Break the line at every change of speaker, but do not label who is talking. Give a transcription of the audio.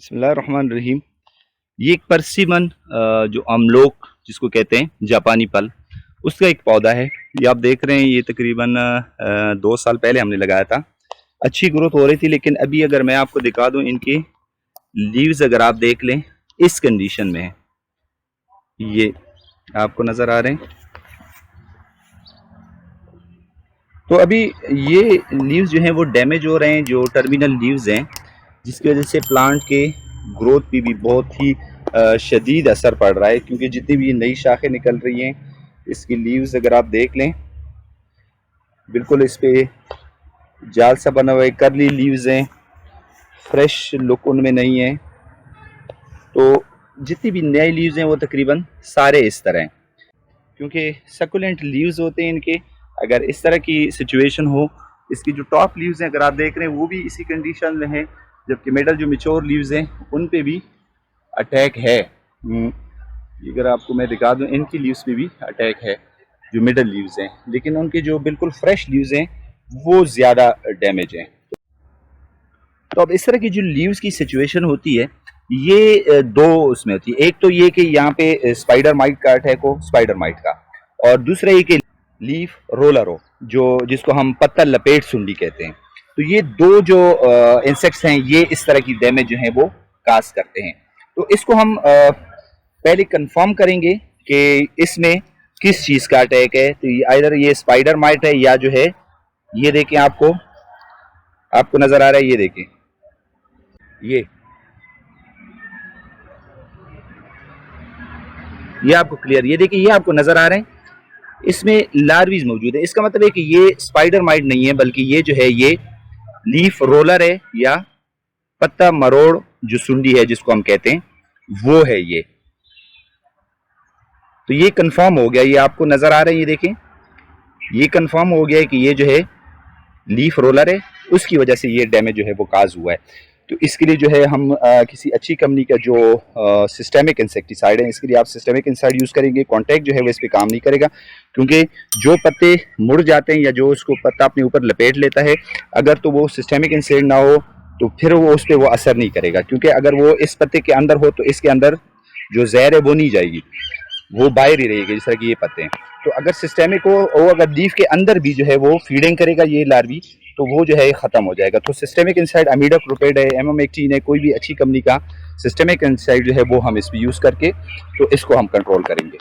बिस्मिल्लाहिर्रहमानिर्रहीम। ये एक परसिमन जो अमलोक जिसको कहते हैं जापानी पल, उसका एक पौधा है। ये आप देख रहे हैं, ये तकरीबन 2 साल पहले हमने लगाया था। अच्छी ग्रोथ हो रही थी, लेकिन अभी अगर मैं आपको दिखा दूं, इनके लीव्स अगर आप देख लें इस कंडीशन में है। ये आपको नज़र आ रहे हैं। तो अभी ये लीव्स जो हैं वो डैमेज हो रहे हैं, जो टर्मिनल लीव्स हैं, जिसकी वजह से प्लांट के ग्रोथ पे भी बहुत ही शदीद असर पड़ रहा है। क्योंकि जितनी भी नई शाखें निकल रही हैं, इसकी लीव्स अगर आप देख लें, बिल्कुल इस पे जाल सा बना हुआ है, करली लीव्स हैं, फ्रेश लुक उनमें नहीं है। तो जितनी भी नई लीव्स हैं वो तकरीबन सारे इस तरह हैं, क्योंकि सकुलेंट लीव्स होते हैं इनके। अगर इस तरह की सिचुएशन हो, इसकी जो टॉप लीव्स हैं अगर आप देख रहे हैं वो भी इसी कंडीशन में है, जबकि मिडल जो मेच्योर लीव्स हैं उन पे भी अटैक है। अगर आपको मैं दिखा दूं, इनकी लीव्स पे भी अटैक है, जो मिडल लीव्स हैं, लेकिन उनके जो बिल्कुल फ्रेश लीव्स हैं वो ज़्यादा डैमेज हैं। तो अब इस तरह की जो लीव्स की सिचुएशन होती है, ये दो उसमें होती है। एक तो ये कि यहाँ पे स्पाइडर माइट का अटैक हो, स्पाइडर माइट का, और दूसरा ये कि लीफ रोलर हो, जो जिसको हम पत्ता लपेट सुंडी कहते हैं। तो ये दो जो इंसेक्ट्स हैं, ये इस तरह की डैमेज जो है वो काज करते हैं। तो इसको हम पहले कंफर्म करेंगे कि इसमें किस चीज़ का अटैक है। तो इधर ये स्पाइडर माइट है या जो है, ये देखें, आपको आपको नजर आ रहा है, ये देखें, ये आपको क्लियर, ये देखिए, ये आपको नजर आ रहे हैं, इसमें लार्वीज मौजूद है। इसका मतलब है कि ये स्पाइडर माइट नहीं है, बल्कि ये जो है ये लीफ रोलर है, या पत्ता मरोड़ जो सुंडी है जिसको हम कहते हैं, वो है ये। तो ये कंफर्म हो गया, ये आपको नजर आ रहा है, ये देखें, ये कंफर्म हो गया है कि ये जो है लीफ रोलर है, उसकी वजह से ये डैमेज जो है वो काज हुआ है। तो इसके लिए जो है हम किसी अच्छी कंपनी का जो सिस्टेमिक इंसेक्टिसाइड है, इसके लिए आप सिस्टेमिक इंसेक्टिसाइड यूज़ करेंगे। कॉन्टैक्ट जो है वो इस पर काम नहीं करेगा, क्योंकि जो पत्ते मुड़ जाते हैं या जो उसको पत्ता अपने ऊपर लपेट लेता है, अगर तो वो सिस्टेमिक इंसेक्ट ना हो तो फिर वो उस पर वो असर नहीं करेगा। क्योंकि अगर वो इस पत्ते के अंदर हो तो इसके अंदर जो जहर है वो नहीं जाएगी, वो बाहर ही रहेगी, जिस तरह की ये पत्ते हैं। तो अगर सिस्टेमिक हो, वो अगर लीफ के अंदर भी जो है वो फीडिंग करेगा ये लार्वी, तो वो जो है ख़त्म हो जाएगा। तो सिस्टेमिक इंसाइड अमीडाक्लोप्रिड है, एमएम18 है, कोई भी अच्छी कंपनी का सिस्टेमिक इंसाइड जो है वो हम इस पर यूज़ करके तो इसको हम कंट्रोल करेंगे।